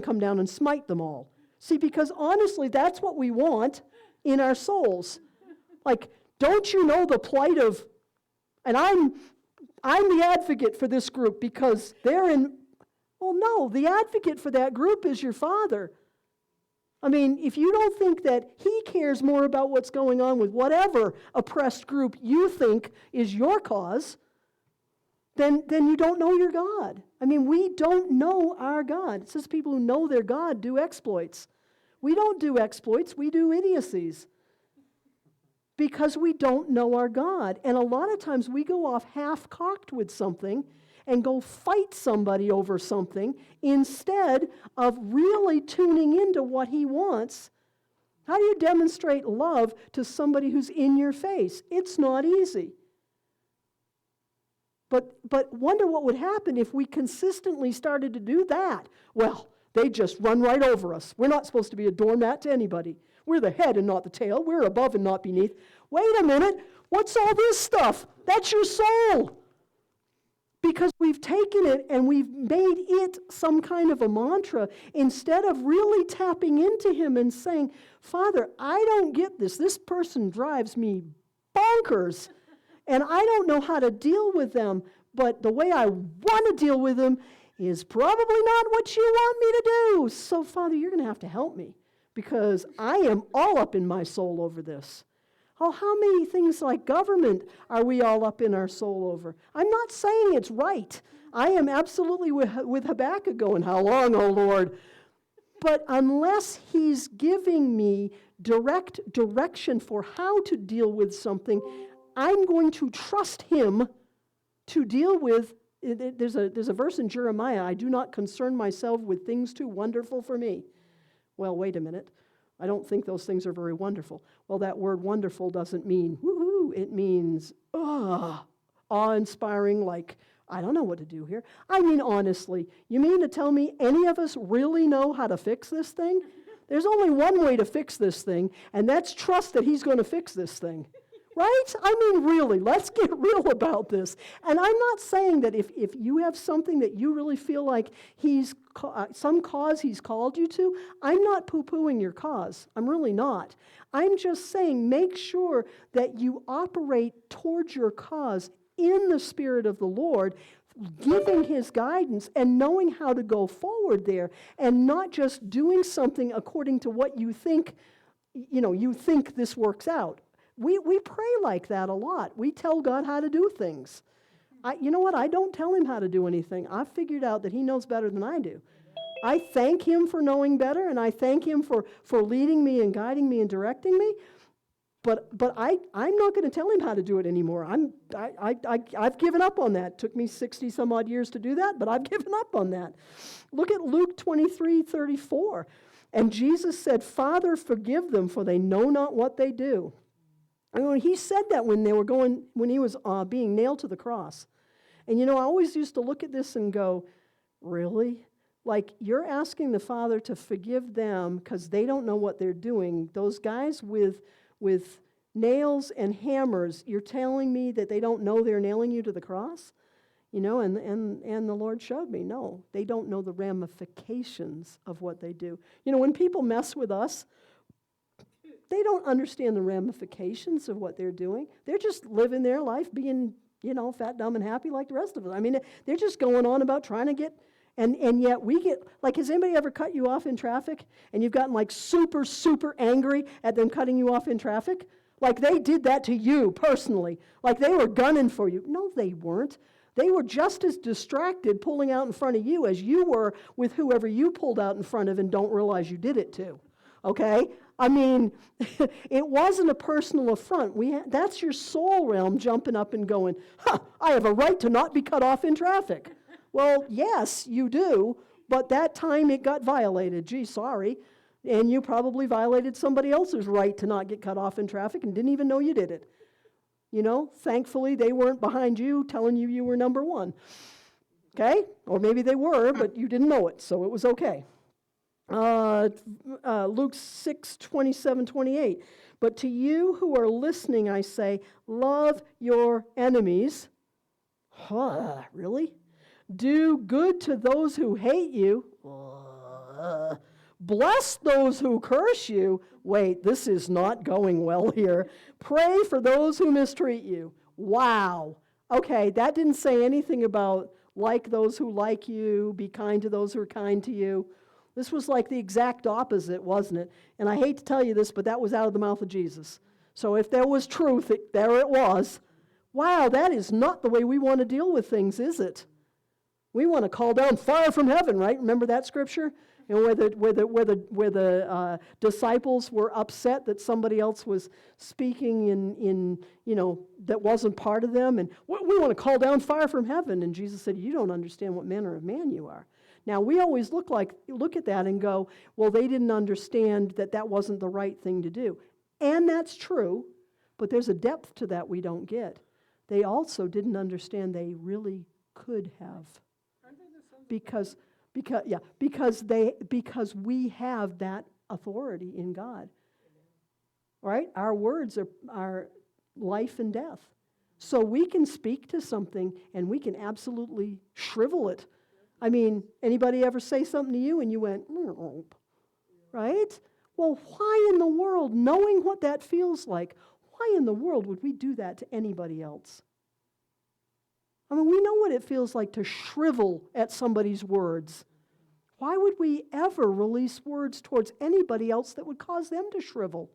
Speaker 1: come down and smite them all. See, because honestly, that's what we want in our souls. Like, don't you know the plight of, and I'm the advocate for this group because they're in, well, no, the advocate for that group is your Father. I mean, if you don't think that He cares more about what's going on with whatever oppressed group you think is your cause, then you don't know your God. I mean, we don't know our God. It says people who know their God do exploits. We don't do exploits, we do idiocies. Because we don't know our God. And a lot of times we go off half-cocked with something and go fight somebody over something instead of really tuning into what He wants. How do you demonstrate love to somebody who's in your face? It's not easy. But wonder what would happen if we consistently started to do that. Well, they just run right over us. We're not supposed to be a doormat to anybody. We're the head and not the tail. We're above and not beneath. Wait a minute. What's all this stuff? That's your soul. Because we've taken it and we've made it some kind of a mantra instead of really tapping into Him and saying, Father, I don't get this. This person drives me bonkers. And I don't know how to deal with them, but the way I want to deal with them is probably not what you want me to do. So, Father, you're going to have to help me because I am all up in my soul over this. Oh, how many things like government are we all up in our soul over? I'm not saying it's right. I am absolutely with Habakkuk going, how long, O Lord? But unless He's giving me direct direction for how to deal with something, I'm going to trust Him to deal with. There's a verse in Jeremiah, I do not concern myself with things too wonderful for me. Well, wait a minute. I don't think those things are very wonderful. Well, that word wonderful doesn't mean woohoo. It means awe-inspiring, like, I don't know what to do here. I mean, honestly, you mean to tell me any of us really know how to fix this thing? There's only one way to fix this thing, and that's trust that He's going to fix this thing. Right? I mean, really, let's get real about this. And I'm not saying that if you have something that you really feel like some cause He's called you to, I'm not poo-pooing your cause. I'm really not. I'm just saying make sure that you operate towards your cause in the Spirit of the Lord, giving His guidance and knowing how to go forward there and not just doing something according to what you think this works out. We pray like that a lot. We tell God how to do things. You know what? I don't tell Him how to do anything. I've figured out that He knows better than I do. I thank Him for knowing better, and I thank Him for leading me and guiding me and directing me. But I'm not going to tell Him how to do it anymore. I've given up on that. It took me 60 some odd years to do that, but I've given up on that. Look at Luke 23:34. And Jesus said, Father, forgive them, for they know not what they do. I mean, He said that when He was being nailed to the cross. And I always used to look at this and go, really? Like, you're asking the Father to forgive them because they don't know what they're doing. Those guys with nails and hammers, you're telling me that they don't know they're nailing you to the cross? And the Lord showed me, no, they don't know the ramifications of what they do. When people mess with us, they don't understand the ramifications of what they're doing. They're just living their life being, fat, dumb, and happy like the rest of us. I mean, they're just going on about trying to get, and yet we get, like, has anybody ever cut you off in traffic and you've gotten like super, super angry at them cutting you off in traffic? Like they did that to you personally. Like they were gunning for you. No, they weren't. They were just as distracted pulling out in front of you as you were with whoever you pulled out in front of and don't realize you did it to. Okay? I mean, it wasn't a personal affront. That's your soul realm jumping up and going, I have a right to not be cut off in traffic. Well, yes, you do, but that time it got violated. Gee, sorry. And you probably violated somebody else's right to not get cut off in traffic and didn't even know you did it. Thankfully they weren't behind you telling you were number one. Okay? Or maybe they were, but you didn't know it, so it was okay. Luke 6:27-28. But to you who are listening, I say, love your enemies. Really? Do good to those who hate you. Bless those who curse you. Wait, this is not going well here. Pray for those who mistreat you. Wow. Okay, that didn't say anything about like those who like you, be kind to those who are kind to you. This was like the exact opposite, wasn't it? And I hate to tell you this, but that was out of the mouth of Jesus. So if there was truth, there it was. Wow, that is not the way we want to deal with things, is it? We want to call down fire from heaven, right? Remember that scripture? Where the disciples were upset that somebody else was speaking in that wasn't part of them, and we want to call down fire from heaven. And Jesus said, you don't understand what manner of man you are. Now, we always look at that and go, well, they didn't understand that wasn't the right thing to do. And that's true, but there's a depth to that we don't get. They also didn't understand they really could have. Because we have that authority in God. Right? Our words are life and death. So we can speak to something and we can absolutely shrivel it. I mean, anybody ever say something to you and you went, right? Well, why in the world, knowing what that feels like, why in the world would we do that to anybody else? I mean, we know what it feels like to shrivel at somebody's words. Why would we ever release words towards anybody else that would cause them to shrivel?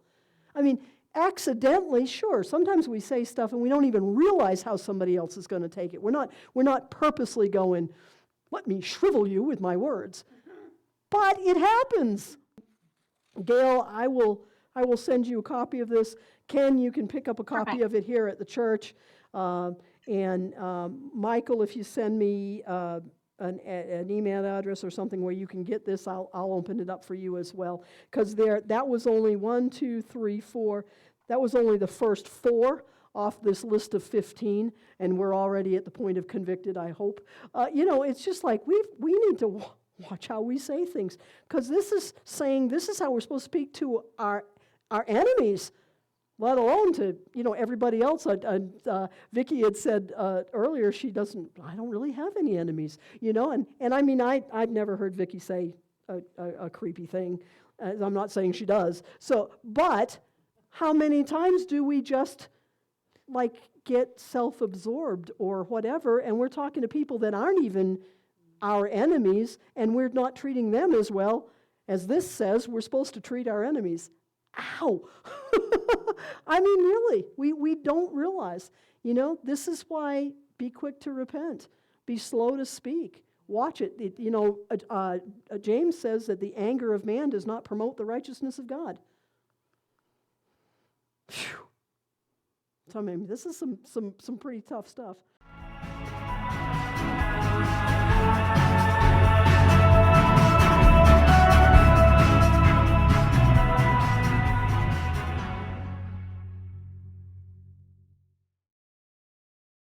Speaker 1: I mean, accidentally, sure, sometimes we say stuff and we don't even realize how somebody else is going to take it. We're not purposely going, let me shrivel you with my words. But it happens. Gail, I will send you a copy of this. Ken, you can pick up a copy of it here at the church. And Michael, if you send me an email address or something where you can get this, I'll open it up for you as well. Because that was only 1, 2, 3, 4. That was only the first 4 off this list of 15, and we're already at the point of convicted, I hope. It's just like we need to watch how we say things. Because this is how we're supposed to speak to our enemies. Let alone to, everybody else. Vicki had said earlier I don't really have any enemies, and I mean, I've never heard Vicki say a creepy thing. I'm not saying she does. So, but how many times do we just, get self-absorbed or whatever, and we're talking to people that aren't even our enemies, and we're not treating them as well as this says we're supposed to treat our enemies. Ow! I mean, really, we don't realize. This is why be quick to repent. Be slow to speak. Watch it. James says that the anger of man does not promote the righteousness of God. Phew. So, I mean, this is some pretty tough stuff.